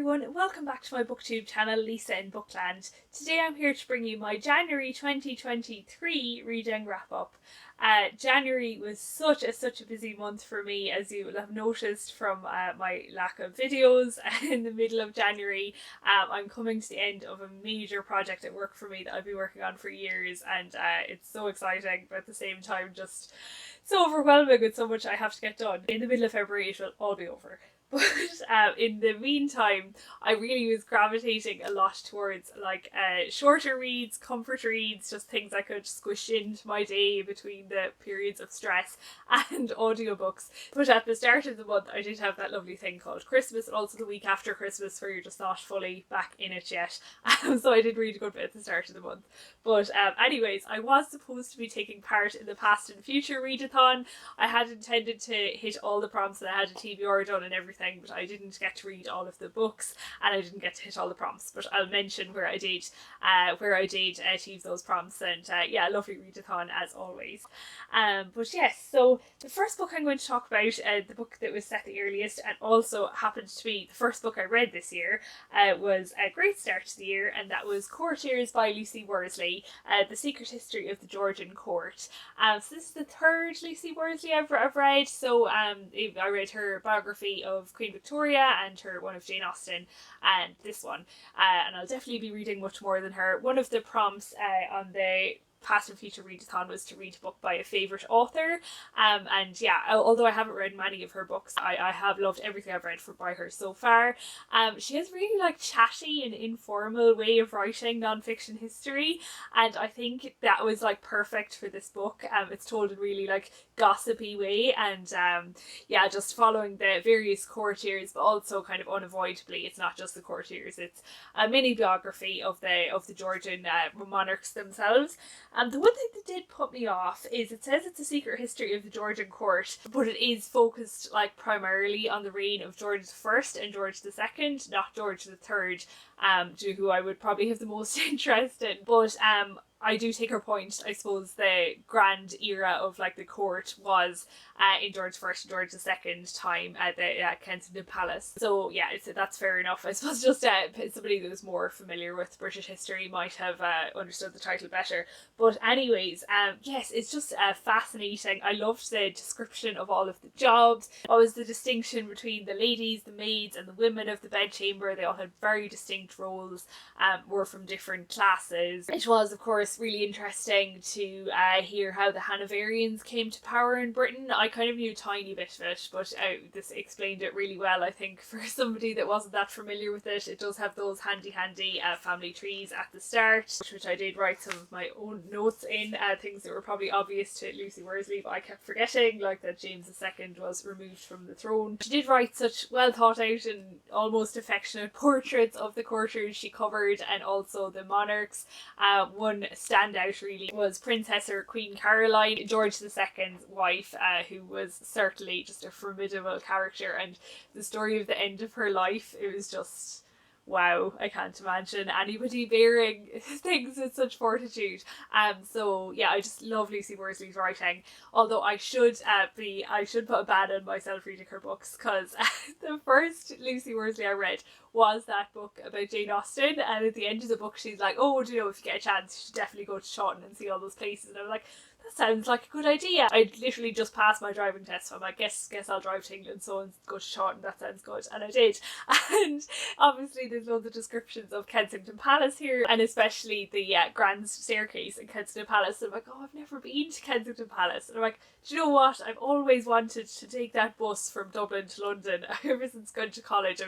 everyone, and welcome back to my booktube channel, Lisa in Bookland. Today I'm here to bring you my January 2023 reading wrap up. January was such a busy month for me, as you will have noticed from my lack of videos in the middle of January. I'm coming to the end of a major project at work for me that I've been working on for years, and it's so exciting, but at the same time just so overwhelming with so much I have to get done. In the middle of February it will all be over. But in the meantime, I really was gravitating a lot towards shorter reads, comfort reads, just things I could squish into my day between the periods of stress, and audiobooks. But at the start of the month I did have that lovely thing called Christmas, and also the week after Christmas where you're just not fully back in it yet. So I did read a good bit at the start of the month. But anyways, I was supposed to be taking part in the Past and Future Readathon. I had intended to hit all the prompts and I had a TBR done and everything, but I didn't get to read all of the books and I didn't get to hit all the prompts, but I'll mention where I did achieve those prompts. And yeah, lovely readathon as always. But yes, so the first book I'm going to talk about, the book that was set the earliest and also happened to be the first book I read this year, was a great start to the year, and that was Courtiers by Lucy Worsley, The Secret History of the Georgian Court. So this is the third Lucy Worsley I've read. So I read her biography of Queen Victoria and her one of Jane Austen, and this one. And I'll definitely be reading much more than her. One of the prompts on the Past and Future Readathon was to read a book by a favourite author, and yeah, although I haven't read many of her books, I have loved everything I've read by her so far. She has really chatty and informal way of writing non-fiction history, and I think that was perfect for this book. It's told in really gossipy way, and yeah, just following the various courtiers, but also kind of unavoidably it's not just the courtiers, it's a mini biography of the Georgian monarchs themselves. And the one thing that did put me off is it says it's a secret history of the Georgian court, but it is focused primarily on the reign of George I and George II, not George III, to who I would probably have the most interest in. But I do take her point. I suppose the grand era of the court was in George I and George II time at the Kensington Palace. So yeah, that's fair enough. I suppose just somebody that was more familiar with British history might have understood the title better. But anyways, yes, it's just fascinating. I loved the description of all of the jobs. What was the distinction between the ladies, the maids, and the women of the bedchamber? They all had very distinct roles, were from different classes. It was, of course, really interesting to hear how the Hanoverians came to power in Britain. I kind of knew a tiny bit of it, but this explained it really well. I think for somebody that wasn't that familiar with it, it does have those handy family trees at the start, which I did write some of my own notes in, things that were probably obvious to Lucy Worsley, but I kept forgetting, that James II was removed from the throne. She did write such well thought out and almost affectionate portraits of the courtiers she covered, and also the monarchs. One standout really was Princess or Queen Caroline, George II's wife, who was certainly just a formidable character, and the story of the end of her life, it was just wow. I can't imagine anybody bearing things with such fortitude. So yeah, I just love Lucy Worsley's writing. Although I should put a ban on myself reading her books, because the first Lucy Worsley I read was that book about Jane Austen, and at the end of the book she's like, oh, do you know, if you get a chance you should definitely go to Chawton and see all those places. And I was like, that sounds like a good idea. I literally just passed my driving test, so I'm like, guess I'll drive to England so and go to Chawton, that sounds good. And I did. And obviously there's loads of descriptions of Kensington Palace here, and especially the grand staircase in Kensington Palace. And I'm like, oh, I've never been to Kensington Palace. And I'm like, do you know what, I've always wanted to take that bus from Dublin to London. Ever since going to college,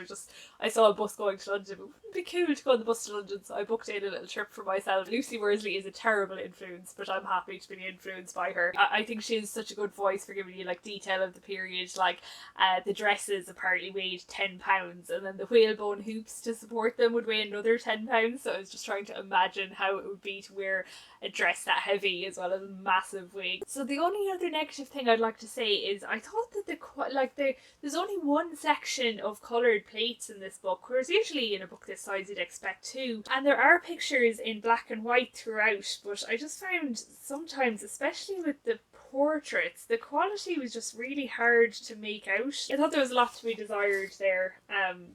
I saw a bus going to London, but it would be cool to go on the bus to London, so I booked in a little trip for myself. Lucy Worsley is a terrible influence, but I'm happy to be influenced by her. I think she has such a good voice for giving you detail of the period. The dresses apparently weighed 10 pounds, and then the whalebone hoops to support them would weigh another 10 pounds. So I was just trying to imagine how it would be to wear a dress that heavy as well as a massive wig. So the only other negative thing I'd like to say is I thought that there's only one section of coloured plates in this book, whereas usually in a book this size you'd expect two. And there are pictures in black and white throughout, but I just found sometimes, especially with the portraits, the quality was just really hard to make out. I thought there was a lot to be desired there.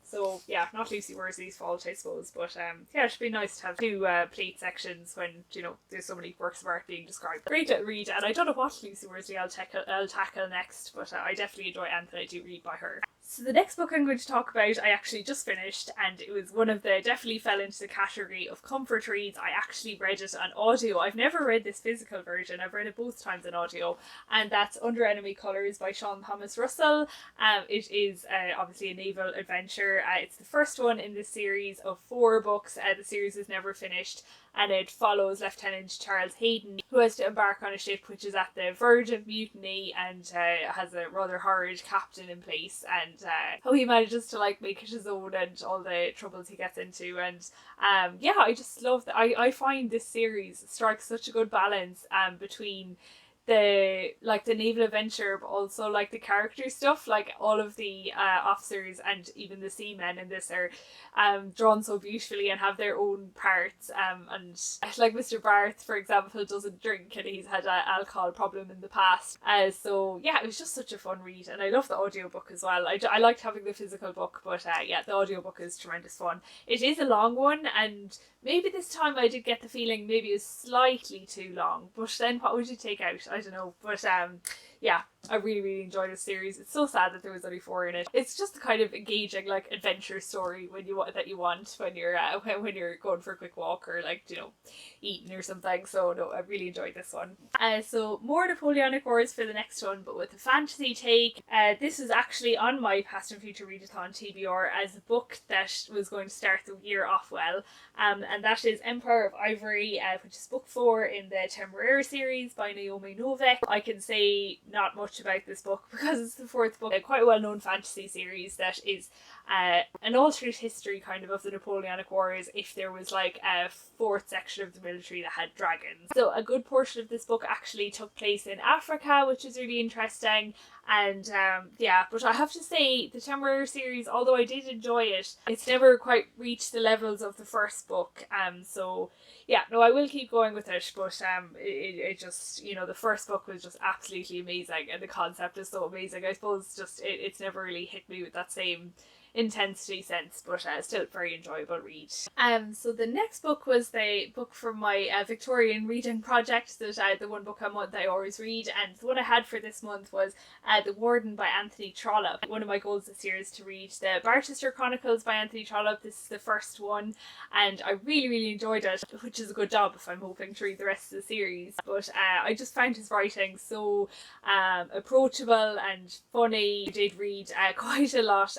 So yeah, not Lucy Worsley's fault, I suppose, but yeah, it should be nice to have two plate sections when, you know, there's so many works of art being described. Great little read, and I don't know what Lucy Worsley I'll tackle next, but I definitely enjoy anything I do read by her. So the next book I'm going to talk about, I actually just finished, and it was one of the, definitely fell into the category of comfort reads. I actually read it on audio. I've never read this physical version. I've read it both times on audio, and that's Under Enemy Colours by Sean Thomas Russell. It is obviously a naval adventure. It's the first one in this series of 4 books. The series is never finished, and it follows Lieutenant Charles Hayden, who has to embark on a ship which is at the verge of mutiny and has a rather horrid captain in place, and how he manages to like make it his own and all the troubles he gets into. And yeah, I just love that. I find this series strikes such a good balance between the naval adventure, but also like the character stuff. Like all of the officers and even the seamen in this are drawn so beautifully and have their own parts, and like Mr. Barth, for example, doesn't drink and he's had an alcohol problem in the past. So yeah, it was just such a fun read, and I love the audiobook as well. I liked having the physical book, but yeah, the audiobook is tremendous fun. It is a long one, and maybe this time I did get the feeling maybe it was slightly too long, but then what would you take out? I don't know, but yeah, I really, really enjoyed this series. It's so sad that there was only 4 in it. It's just the kind of engaging like adventure story when you want when you're going for a quick walk or like, you know, eating or something. So no, I really enjoyed this one. So more Napoleonic Wars for the next one, but with a fantasy take. This was actually on my Past and Future Readathon TBR as a book that was going to start the year off well. And that is Empire of Ivory, which is book 4 in the Temeraire series by Naomi Novik. I can say not much about this book because it's the 4th book, quite a well-known fantasy series that is an alternate history kind of the Napoleonic Wars if there was like a 4th section of the military that had dragons. So a good portion of this book actually took place in Africa, which is really interesting. And yeah, but I have to say the Temeraire series, although I did enjoy it, it's never quite reached the levels of the first book. So yeah, no, I will keep going with it, but it just, you know, the first book was just absolutely amazing and the concept is so amazing. I suppose just it's never really hit me with that same intensity sense, but still very enjoyable read. So the next book was the book from my Victorian reading project, that the one book a month I always read, and the one I had for this month was The Warden by Anthony Trollope. One of my goals this year is to read the Barsetshire Chronicles by Anthony Trollope. This is the first one, and I really, really enjoyed it, which is a good job if I'm hoping to read the rest of the series. But I just found his writing so approachable and funny. I did read quite a lot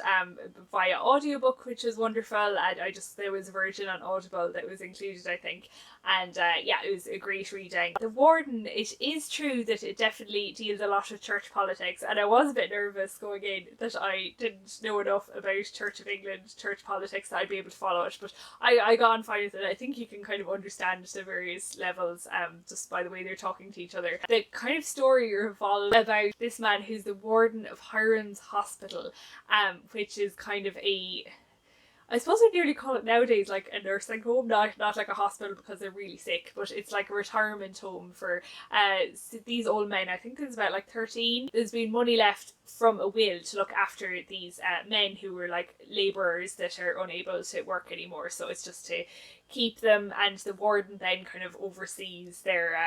via audiobook, which was wonderful, and there was a version on Audible that was included, I think, and yeah, it was a great reading. The Warden, it is true that it definitely deals a lot with church politics, and I was a bit nervous going in that I didn't know enough about Church of England, church politics, that I'd be able to follow it, but I got on fine with it. I think you can kind of understand the various levels just by the way they're talking to each other. The kind of story revolves about this man who's the warden of Hiram's Hospital, which is kind of I suppose I'd nearly call it nowadays like a nursing home, not like a hospital because they're really sick, but it's like a retirement home for these old men. I think there's about like 13. There's been money left from a will to look after these men who were like labourers that are unable to work anymore, so it's just to keep them, and the warden then kind of oversees their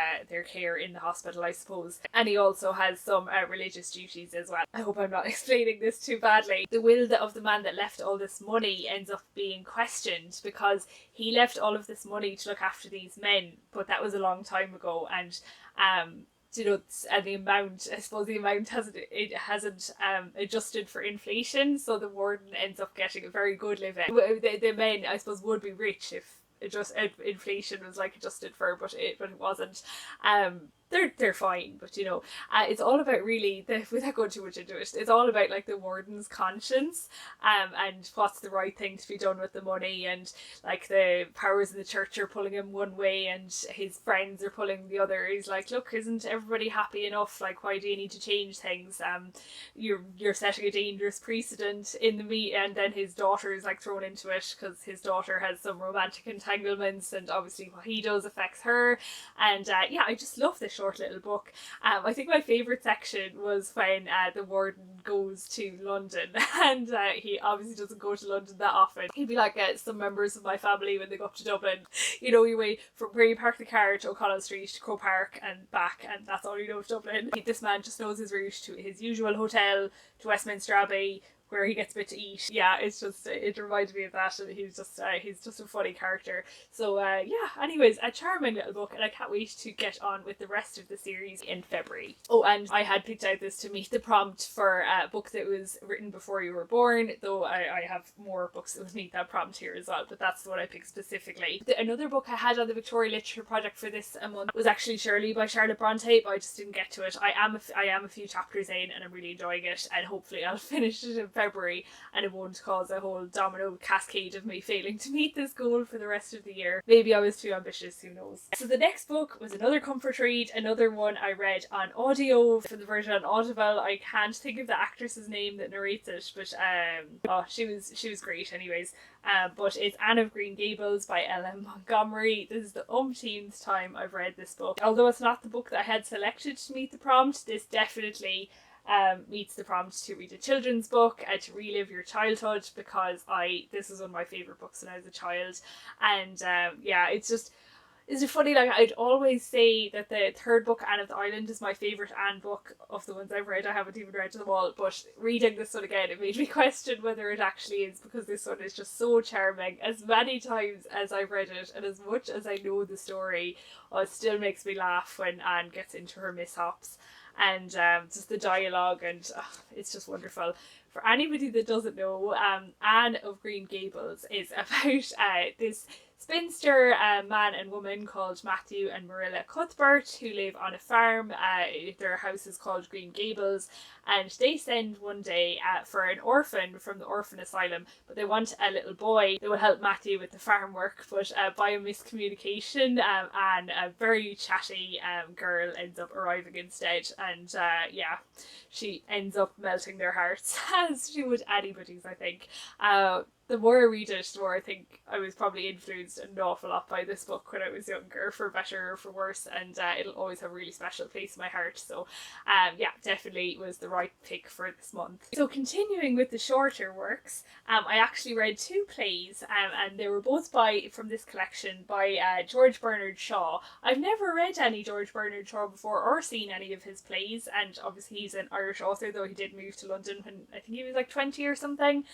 care in the hospital, I suppose. And he also has some religious duties as well. I hope I'm not explaining this too badly. The will of the man that left all this money ends up being questioned because he left all of this money to look after these men, but that was a long time ago, and you know, and the amount hasn't adjusted for inflation, so the warden ends up getting a very good living. The men, I suppose, would be rich if inflation was like adjusted for, but it wasn't. They're fine, but you know, it's all about really, without going too much into it, it's all about like the warden's conscience, and what's the right thing to be done with the money, and like the powers in the church are pulling him one way and his friends are pulling the other. He's like, look, isn't everybody happy enough? Like, why do you need to change things? You're setting a dangerous precedent in the and then his daughter is like thrown into it because his daughter has some romantic entanglements, and obviously what he does affects her. And yeah, I just love this short little book. I think my favourite section was when the Warden goes to London, and he obviously doesn't go to London that often. He'd be like some members of my family when they go up to Dublin. You know, you wait from where you park the car to O'Connell Street to Croke Park and back, and that's all you know of Dublin. This man just knows his route to his usual hotel, to Westminster Abbey, where he gets a bit to eat. Yeah, it's just, it reminded me of that, and he's just a funny character. So yeah, anyways, a charming little book, and I can't wait to get on with the rest of the series in February. Oh, and I had picked out this to meet the prompt for a book that was written before you were born, though I have more books that would meet that prompt here as well, but that's the one I picked specifically. Another book I had on the Victoria Literature Project for this month was actually Shirley by Charlotte Bronte, but I just didn't get to it. I am a few chapters in, and I'm really enjoying it, and hopefully I'll finish it in February, and it won't cause a whole domino cascade of me failing to meet this goal for the rest of the year. Maybe I was too ambitious, who knows. So the next book was another comfort read, another one I read on audio for the version on Audible. I can't think of the actress's name that narrates it, but she was great anyways. But it's Anne of Green Gables by L.M. Montgomery. This is the umpteenth time I've read this book. Although it's not the book that I had selected to meet the prompt, this definitely meets the prompt to read a children's book, to relive your childhood, because this was one of my favourite books when I was a child. And yeah, it's funny, like I'd always say that the third book, Anne of the Island, is my favourite Anne book of the ones I've read. I haven't even read them all, but reading this one again, it made me question whether it actually is, because this one is just so charming. As many times as I've read it, and as much as I know the story, it still makes me laugh when Anne gets into her mishaps. And just the dialogue, and it's just wonderful. For anybody that doesn't know, Anne of Green Gables is about this spinster man and woman called Matthew and Marilla Cuthbert, who live on a farm. Their house is called Green Gables, and they send one day for an orphan from the orphan asylum, but they want a little boy that will help Matthew with the farm work, but by a miscommunication, and a very chatty girl ends up arriving instead, and yeah, she ends up melting their hearts, as she would anybody's, I think. The more I read it, the more I think I was probably influenced an awful lot by this book when I was younger, for better or for worse, and it'll always have a really special place in my heart. So yeah, definitely was the right pick for this month. So continuing with the shorter works, I actually read two plays, and they were both from this collection by George Bernard Shaw. I've never read any George Bernard Shaw before or seen any of his plays, and obviously he's an Irish author, though he did move to London when I think he was like 20 or something.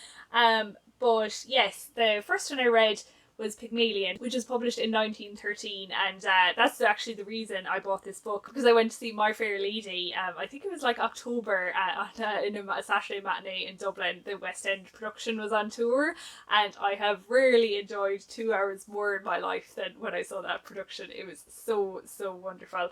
But yes, the first one I read was Pygmalion, which was published in 1913, and that's actually the reason I bought this book, because I went to see My Fair Lady, I think it was like October, in a Saturday matinee in Dublin. The West End production was on tour, and I have rarely enjoyed 2 hours more in my life than when I saw that production. It was so wonderful.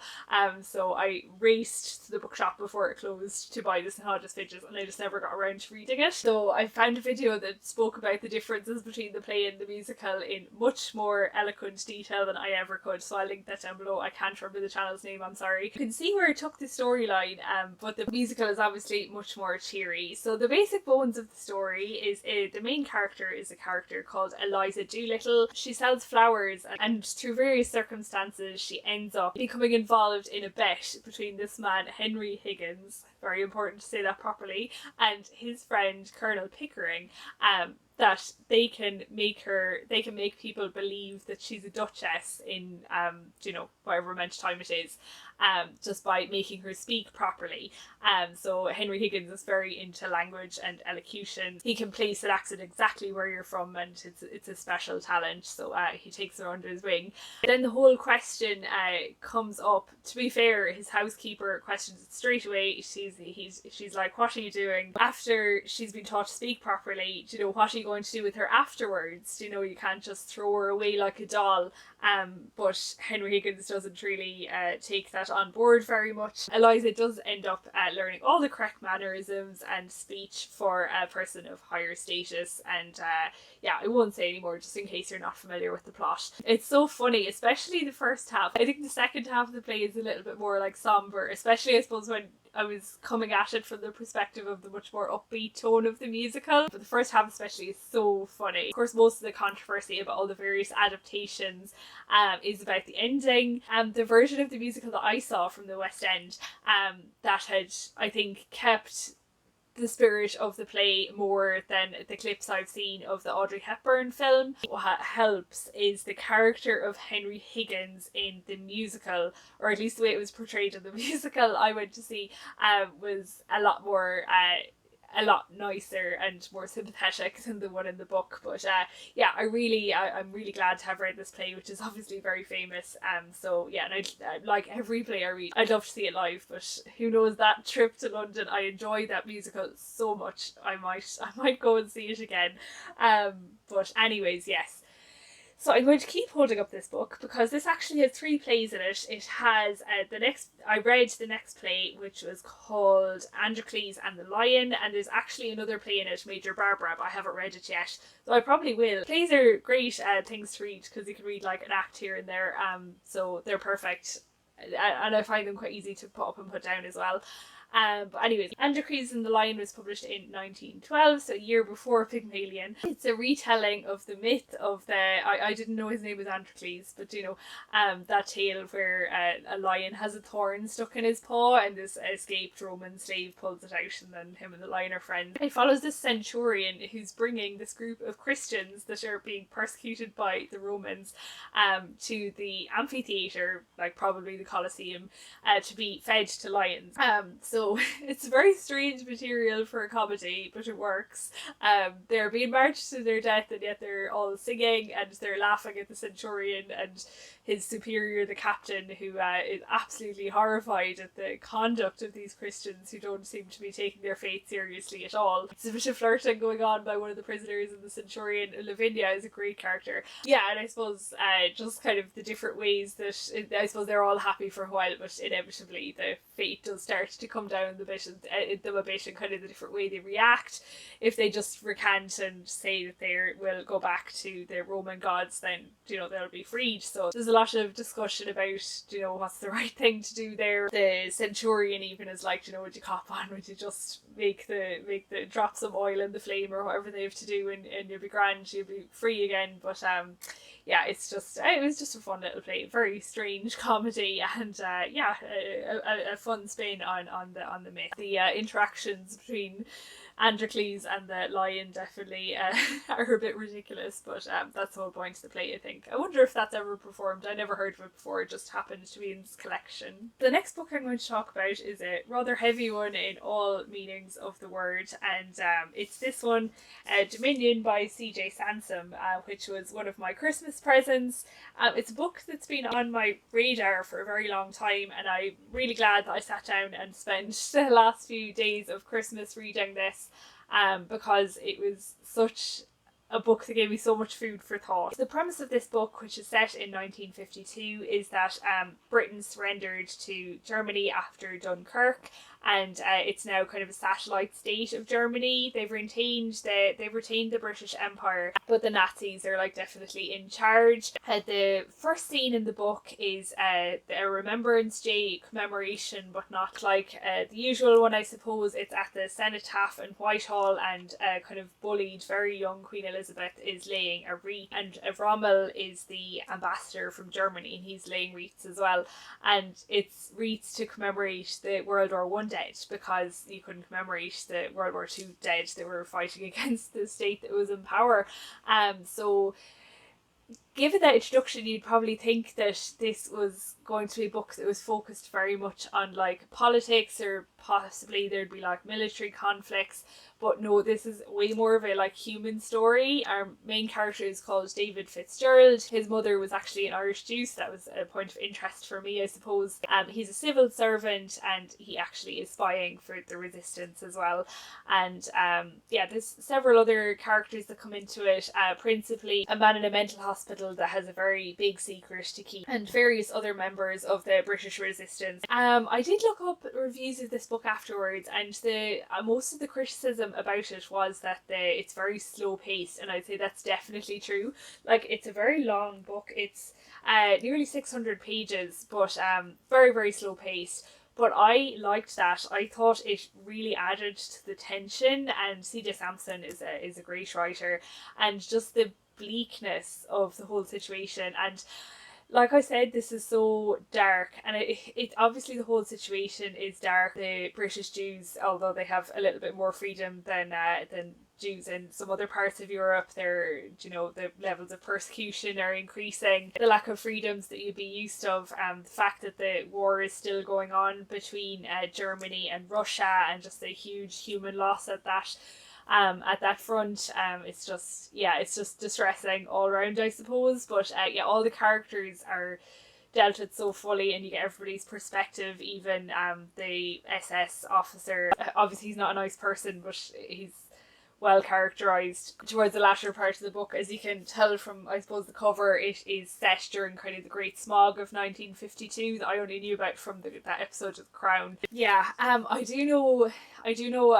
So I raced to the bookshop before it closed to buy this in Hodges Fidges, and I just never got around to reading it. So I found a video that spoke about the differences between the play and the musical in much more eloquent detail than I ever could, so I'll link that down below. I can't remember the channel's name, I'm sorry. You can see where it took the storyline, but the musical is obviously much more cheery. So the basic bones of the story is the main character is a character called Eliza Doolittle. She sells flowers, and through various circumstances she ends up becoming involved in a bet between this man Henry Higgins, very important to say that properly, and his friend Colonel Pickering, that they can make people believe that she's a duchess in whatever amount of time it is, just by making her speak properly. So Henry Higgins is very into language and elocution. He can place an accent exactly where you're from, and it's a special talent, so he takes her under his wing. Then the whole question comes up. To be fair, his housekeeper questions it straight away. She's like, what are you doing? After she's been taught to speak properly, what are you going to do with her afterwards? You can't just throw her away like a doll. But Henry Higgins doesn't really take that on board very much. Eliza does end up learning all the correct mannerisms and speech for a person of higher status, and yeah, I won't say anymore just in case you're not familiar with the plot. It's so funny, especially the first half. I think the second half of the play is a little bit more like somber, especially I suppose when I was coming at it from the perspective of the much more upbeat tone of the musical. But the first half especially is so funny. Of course, most of the controversy about all the various adaptations is about the ending. The version of the musical that I I saw from the West End that had, I think, kept the spirit of the play more than the clips I've seen of the Audrey Hepburn film. What helps is the character of Henry Higgins in the musical, or at least the way it was portrayed in the musical I went to see, was a lot more a lot nicer and more sympathetic than the one in the book. But yeah, I'm really glad to have read this play, which is obviously very famous. So yeah, and I like every play I read, I'd love to see it live, but who knows, that trip to London, I enjoy that musical so much, I might go and see it again. But anyways, yes. So I'm going to keep holding up this book because this actually has 3 plays in it. It has I read the next play, which was called Androcles and the Lion, and there's actually another play in it, Major Barbara, but I haven't read it yet, so I probably will. Plays are great things to read because you can read like an act here and there, so they're perfect, and I find them quite easy to put up and put down as well. But anyways, Androcles and the Lion was published in 1912, so a year before Pygmalion. It's a retelling of the myth of I didn't know his name was Androcles, but you know, that tale where a lion has a thorn stuck in his paw and this escaped Roman slave pulls it out, and then him and the lion are friends. It follows this centurion who's bringing this group of Christians that are being persecuted by the Romans to the amphitheatre, like probably the Colosseum, to be fed to lions. So it's very strange material for a comedy, but it works. They're being marched to their death, and yet they're all singing and they're laughing at the centurion and his superior, the captain, who is absolutely horrified at the conduct of these Christians who don't seem to be taking their faith seriously at all. It's a bit of flirting going on by one of the prisoners, and the centurion, Lavinia, is a great character. Yeah, and I suppose just kind of the different ways that I suppose they're all happy for a while, but inevitably the fate does start to come down them a bit, and kind of the different way they react. If they just recant and say that they will go back to their Roman gods, then you know they'll be freed. So there's a lot of discussion about, you know, what's the right thing to do there. The centurion even is like, you know, would you cop on? Would you just make the drop some oil in the flame or whatever they have to do, and you'll be grand, you'll be free again. But yeah, it was just a fun little play, very strange comedy, and yeah, a fun spin on the myth. The interactions between Androcles and the lion definitely are a bit ridiculous, but that's the whole point of the play, I think. I wonder if that's ever performed. I never heard of it before, it just happened to be in this collection. The next book I'm going to talk about is a rather heavy one in all meanings of the word, and it's this one, Dominion by CJ Sansom, which was one of my Christmas presents. It's a book that's been on my radar for a very long time, and I'm really glad that I sat down and spent the last few days of Christmas reading this, because it was such a book that gave me so much food for thought. The premise of this book, which is set in 1952, is that Britain surrendered to Germany after Dunkirk, and it's now kind of a satellite state of Germany. They've retained the British Empire, but the Nazis are like definitely in charge. The first scene in the book is a Remembrance Day commemoration, but not like the usual one, I suppose. It's at the Cenotaph in Whitehall, and kind of bullied, very young Queen Elizabeth is laying a wreath, and Rommel is the ambassador from Germany, and he's laying wreaths as well. And it's wreaths to commemorate the World War I dead, because you couldn't commemorate the World War II dead. They were fighting against the state that was in power. So given that introduction, you'd probably think that this was going to be a book that was focused very much on like politics, or possibly there'd be like military conflicts, but no, this is way more of a like human story. Our main character is called David Fitzgerald. His mother was actually an Irish Jew, so that was a point of interest for me, I suppose. He's a civil servant, and he actually is spying for the resistance as well. And yeah, there's several other characters that come into it, principally a man in a mental hospital that has a very big secret to keep, and various other members of the British resistance. I did look up reviews of this book afterwards, and the most of the criticism about it was that it's very slow paced, and I'd say that's definitely true. Like, it's a very long book. It's nearly 600 pages, but very, very slow paced. But I liked that. I thought it really added to the tension, and CJ Sansom is a great writer, and just the bleakness of the whole situation. And Like I said, this is so dark, and it obviously the whole situation is dark. The British Jews, although they have a little bit more freedom than Jews in some other parts of Europe, the levels of persecution are increasing. The lack of freedoms that you'd be used of, the fact that the war is still going on between Germany and Russia, and just a huge human loss at that front. It's just distressing all around, I suppose. But all the characters are dealt with so fully, and you get everybody's perspective. Even the SS officer, obviously he's not a nice person, but he's well characterized towards the latter part of the book. As you can tell from, I suppose, the cover, it is set during kind of the Great Smog of 1952 that I only knew about from that episode of The Crown. I do know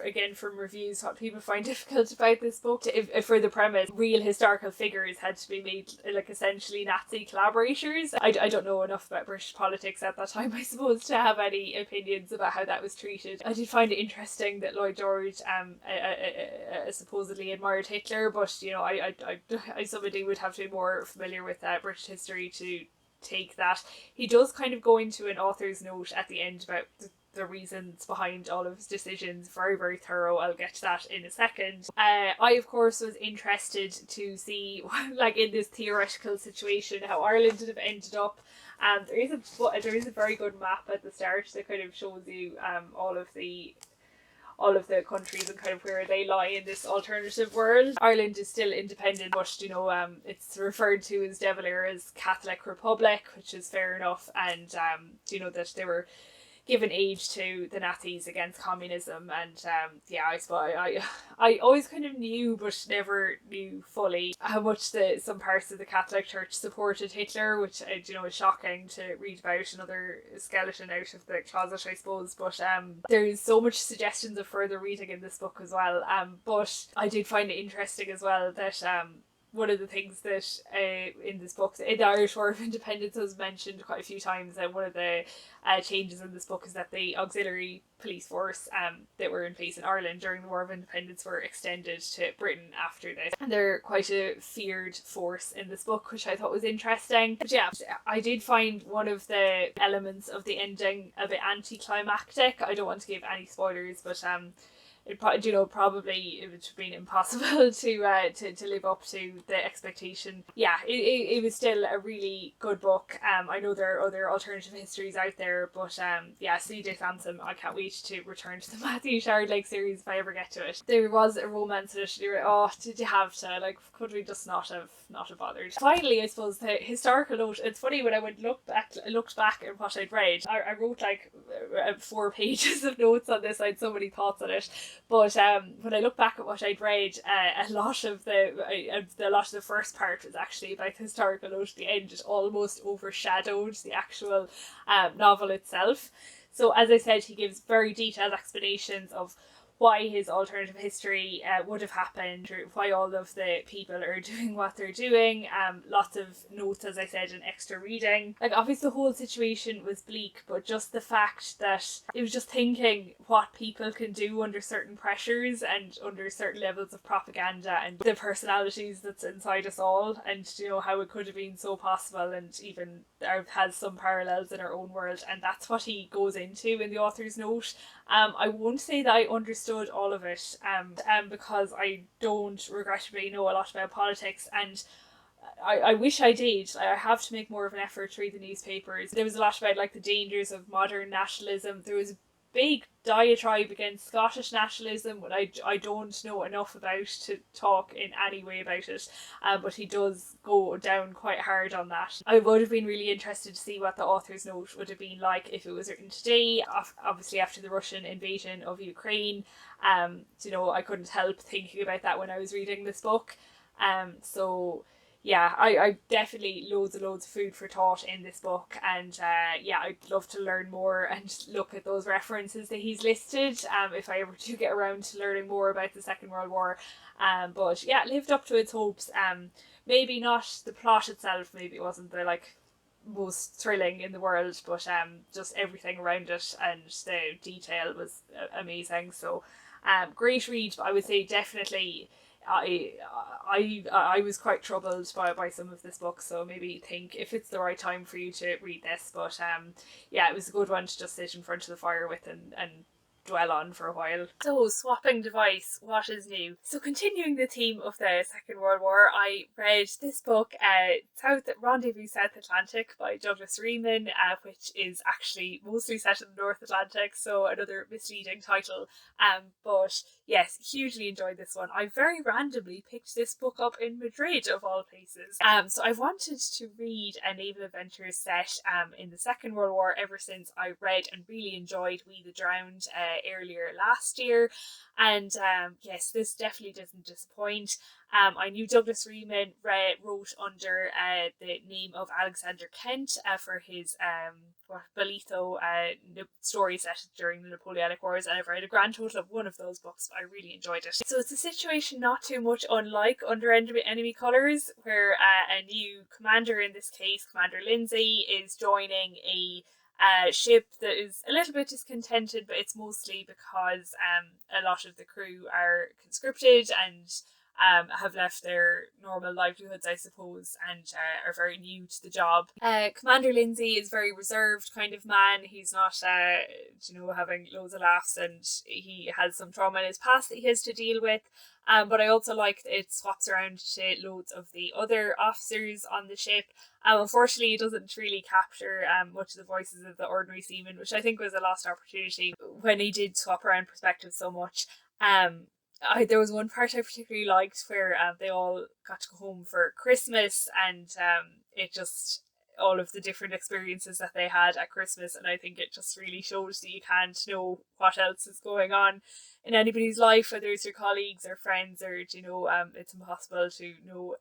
again from reviews what people find difficult about this book. If for the premise, real historical figures had to be made like essentially Nazi collaborators. I don't know enough about British politics at that time, I suppose, to have any opinions about how that was treated. I did find it interesting that Lloyd George supposedly admired Hitler, but I somebody would have to be more familiar with British history to take that. He does kind of go into an author's note at the end about the reasons behind all of his decisions. Very, very thorough. I'll get to that in a second. I, of course, was interested to see, like, in this theoretical situation, how Ireland would have ended up. There is a very good map at the start that kind of shows you all of the countries and kind of where they lie in this alternative world. Ireland is still independent, but it's referred to as Devil Era's Catholic Republic, which is fair enough, and that they were given age to the Nazis against communism, and I suppose I always kind of knew, but never knew fully how much some parts of the Catholic Church supported Hitler, which is shocking to read about. Another skeleton out of the closet, I suppose. But there's so much suggestions of further reading in this book as well. But I did find it interesting as well that one of the things that in this book, the Irish War of Independence was mentioned quite a few times, and one of the changes in this book is that the auxiliary police force that were in place in Ireland during the War of Independence were extended to Britain after this. And they're quite a feared force in this book, which I thought was interesting. But yeah, I did find one of the elements of the ending a bit anticlimactic. I don't want to give any spoilers, but probably it would have been impossible to live up to the expectation. Yeah, it was still a really good book. I know there are other alternative histories out there, but CJ Sansom, I can't wait to return to the Matthew Shardlake series if I ever get to it. There was a romance in it. Did you have to? Like, could we just not have bothered? Finally, I suppose the historical note. It's funny when I looked back at what I'd read. I wrote like 4 pages of notes on this. I had so many thoughts on it. But when I look back at what I'd read, a lot of the first part was actually about the historical note. At the end, it almost overshadowed the actual novel itself. So as I said, he gives very detailed explanations of why his alternative history would have happened, or why all of the people are doing what they're doing. Lots of notes, as I said, and extra reading. Like, obviously the whole situation was bleak, but just the fact that it was just thinking what people can do under certain pressures and under certain levels of propaganda, and the personalities that's inside us all, and how it could have been so possible, and even has some parallels in our own world. And that's what he goes into in the author's note. I won't say that I understood all of it, because I don't regrettably know a lot about politics, and I wish I did. I have to make more of an effort to read the newspapers. There was a lot about like the dangers of modern nationalism. There was a big diatribe against Scottish nationalism, but I don't know enough about to talk in any way about it. But he does go down quite hard on that. I would have been really interested to see what the author's note would have been like if it was written today, obviously after the Russian invasion of Ukraine. I couldn't help thinking about that when I was reading this book. I definitely loads of food for thought in this book, and I'd love to learn more and look at those references that he's listed if I ever do get around to learning more about the Second World War. But yeah, it lived up to its hopes. Maybe not the plot itself, maybe it wasn't the most thrilling in the world, but just everything around it and the detail was amazing. So great read, but I would say definitely I was quite troubled by some of this book, so maybe think if it's the right time for you to read this. But yeah, it was a good one to just sit in front of the fire with and dwell on for a while. So, swapping device, what is new? So, continuing the theme of the Second World War, I read this book, Rendezvous South Atlantic by Douglas Riemann, which is actually mostly set in the North Atlantic, so another misleading title. But yes, hugely enjoyed this one. I very randomly picked this book up in Madrid, of all places. So I've wanted to read a naval adventure set in the Second World War ever since I read and really enjoyed We the Drowned earlier last year. And yes, this definitely doesn't disappoint. I knew Douglas Riemann wrote under the name of Alexander Kent for his Bolitho story set during the Napoleonic Wars, and I've read a grand total of one of those books, but I really enjoyed it. So it's a situation not too much unlike Under Enemy Colours, where a new commander, in this case Commander Lindsay, is joining a ship that is a little bit discontented, but it's mostly because a lot of the crew are conscripted and have left their normal livelihoods, I suppose, and are very new to the job. Commander Lindsay is a very reserved kind of man. He's not, having loads of laughs, and he has some trauma in his past that he has to deal with. But I also like that it swaps around to loads of the other officers on the ship. Unfortunately, it doesn't really capture much of the voices of the ordinary seamen, which I think was a lost opportunity when he did swap around perspectives so much. There was one part I particularly liked where they all got to go home for Christmas, and it just, all of the different experiences that they had at Christmas, and I think it just really shows that you can't know what else is going on in anybody's life, whether it's your colleagues or friends, or it's impossible to know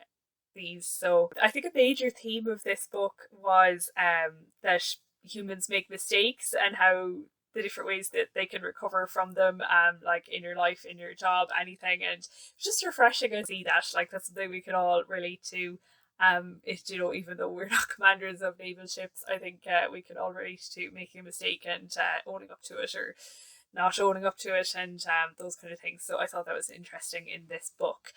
these. So I think a major theme of this book was that humans make mistakes and how the different ways that they can recover from them, like in your life, in your job, anything. And it's just refreshing to see that, like, that's something we can all relate to. Even though we're not commanders of naval ships, I think we can all relate to making a mistake and owning up to it, or not owning up to it, and those kind of things. So I thought that was interesting in this book.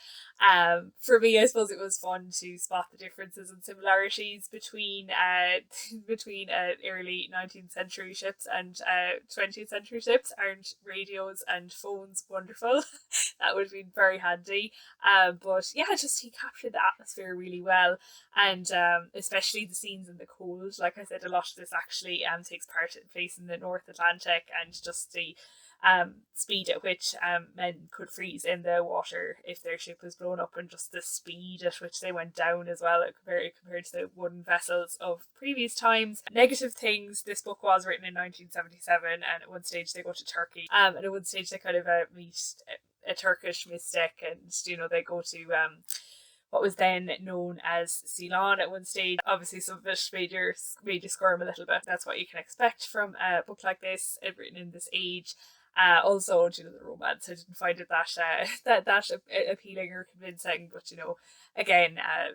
For me, I suppose it was fun to spot the differences and similarities between early 19th century ships and 20th century ships. Aren't radios and phones wonderful? That would have been very handy. But yeah, just he captured the atmosphere really well, and especially the scenes in the cold. Like I said, a lot of this actually takes place in the North Atlantic, and just the speed at which men could freeze in the water if their ship was blown up, and just the speed at which they went down as well compared to the wooden vessels of previous times. Negative things: this book was written in 1977, and at one stage they go to Turkey, and at one stage they kind of meet a Turkish mystic, and they go to what was then known as Ceylon at one stage. Obviously some of it made you squirm a little bit. That's what you can expect from a book like this, written in this age. Also, the romance, I didn't find it that appealing or convincing, but again, I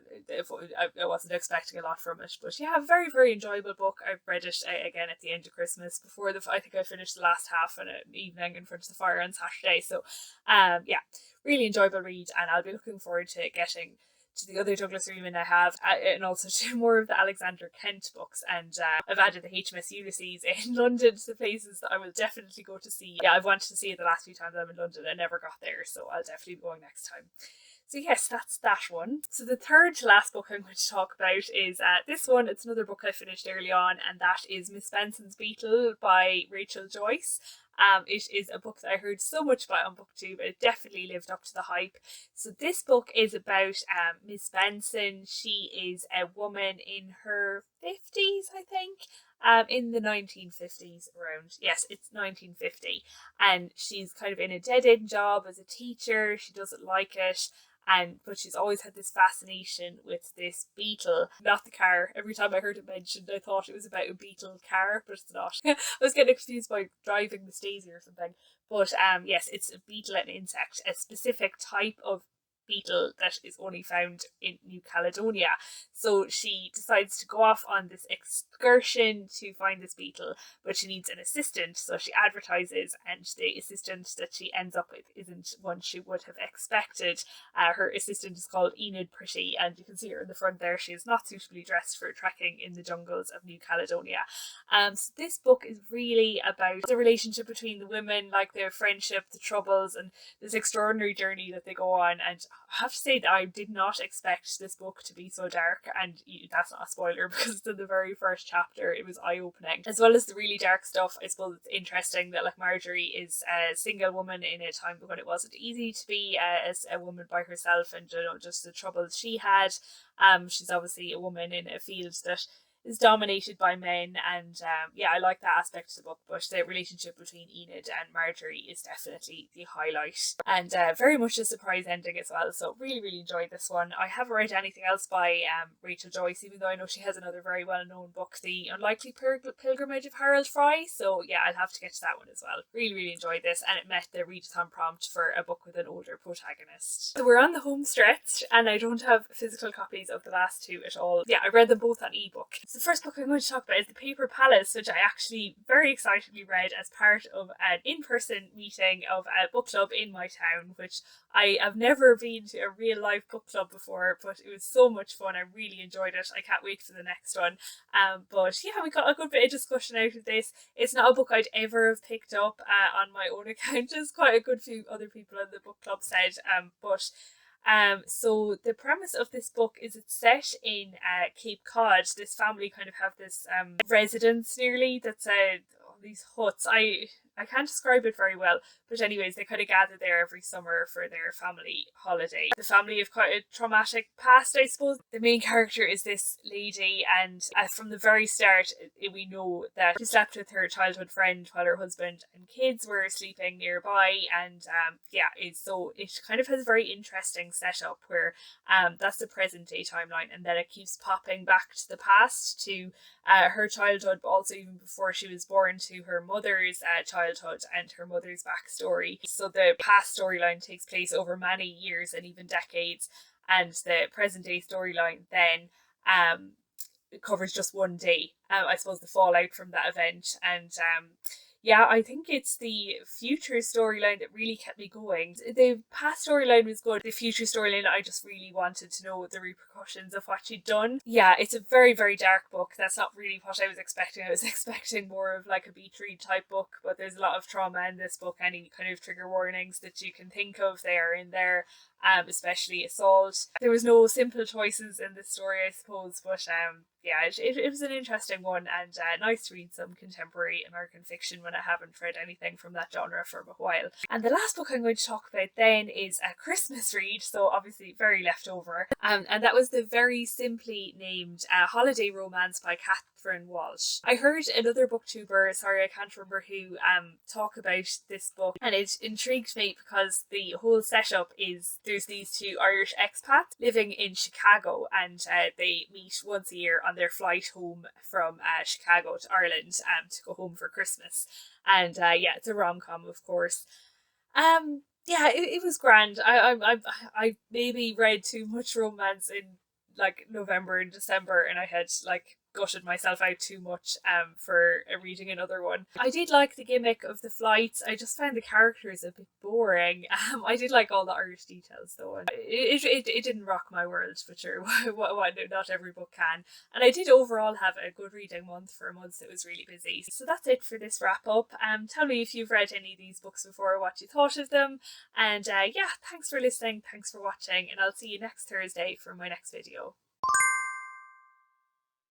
wasn't expecting a lot from it. But yeah, a very, very enjoyable book. I've read it again at the end of Christmas, before I think I finished the last half in an evening in front of the fire on Saturday. So yeah, really enjoyable read, and I'll be looking forward to getting to the other Douglas Riemann I have, and also to more of the Alexander Kent books. And I've added the HMS Ulysses in London to the places that I will definitely go to see. Yeah, I've wanted to see it the last few times I'm in London. I never got there, so I'll definitely be going next time. So yes, that's that one. So the third to last book I'm going to talk about is this one. It's another book I finished early on, and that is Miss Benson's Beetle by Rachel Joyce. It is a book that I heard so much about on Booktube. It definitely lived up to the hype. So this book is about Miss Benson. She is a woman in her 50s, I think. In the 1950s around. Yes, it's 1950. And she's kind of in a dead-end job as a teacher. She doesn't like it. But she's always had this fascination with this beetle, not the car. Every time I heard it mentioned, I thought it was about a beetle car, but it's not. I was getting confused by driving Miss Daisy or something. But yes, it's a beetle and insect, a specific type of beetle that is only found in New Caledonia. So she decides to go off on this excursion to find this beetle, but she needs an assistant, so she advertises, and the assistant that she ends up with isn't one she would have expected. Her assistant is called Enid Pretty, and you can see her in the front there. She is not suitably dressed for trekking in the jungles of New Caledonia. So this book is really about the relationship between the women, like their friendship, the troubles, and this extraordinary journey that they go on. And I have to say that I did not expect this book to be so dark, and that's not a spoiler because in the very first chapter it was eye-opening. As well as the really dark stuff, I suppose it's interesting that like Marjorie is a single woman in a time when it wasn't easy to be as a woman by herself, and just the troubles she had. She's obviously a woman in a field that is dominated by men, and I like that aspect of the book, but the relationship between Enid and Marjorie is definitely the highlight, and very much a surprise ending as well, so really enjoyed this one. I haven't read anything else by Rachel Joyce, even though I know she has another very well known book, The Unlikely Pilgrimage of Harold Fry, so yeah, I'll have to get to that one as well. Really enjoyed this, and it met the readathon prompt for a book with an older protagonist. So we're on the home stretch, and I don't have physical copies of the last two at all. Yeah, I read them both on ebook. So the first book I'm going to talk about is The Paper Palace, which I actually very excitedly read as part of an in-person meeting of a book club in my town, which I have never been to a real life book club before, but it was so much fun. I really enjoyed it. I can't wait for the next one. But yeah, we got a good bit of discussion out of this. It's not a book I'd ever have picked up on my own account, as quite a good few other people in the book club said. So the premise of this book is it's set in Cape Cod. This family kind of have this residence nearly that's these huts. I can't describe it very well, but anyways, they kind of gather there every summer for their family holiday. The family have quite a traumatic past, I suppose. The main character is this lady, and from the very start, we know that she slept with her childhood friend while her husband and kids were sleeping nearby, and so it kind of has a very interesting setup where that's the present day timeline, and then it keeps popping back to the past to her childhood, but also even before she was born, to her mother's childhood and her mother's backstory. So the past storyline takes place over many years and even decades, and the present day storyline then it covers just one day. I suppose the fallout from that event, and I think it's the future storyline that really kept me going. The past storyline was good. The future storyline, I just really wanted to know the repercussions of what she'd done. Yeah, it's a very dark book. That's not really what I was expecting. I was expecting more of like a beach read type book, but there's a lot of trauma in this book. Any kind of trigger warnings that you can think of, they are in there. Especially assault. There was no simple choices in this story, I suppose, but it was an interesting one, and nice to read some contemporary American fiction when I haven't read anything from that genre for a while. And the last book I'm going to talk about then is a Christmas read, so obviously very leftover, and that was the very simply named Holiday Romance by Catherine Walsh. I heard another booktuber, sorry I can't remember who, talk about this book, and it intrigued me because the whole setup is there's these two Irish expats living in Chicago, and they meet once a year on their flight home from Chicago to Ireland to go home for Christmas. And it's a rom-com, of course. It was grand. I maybe read too much romance in like November and December, and I had like gutted myself out too much for reading another one. I did like the gimmick of the flights. I just found the characters a bit boring. I did like all the Irish details though, and it didn't rock my world, but sure, what not every book can. And I did overall have a good reading month for a month that was really busy. So that's it for this wrap up. Tell me if you've read any of these books before, what you thought of them, and thanks for listening, thanks for watching, and I'll see you next Thursday for my next video.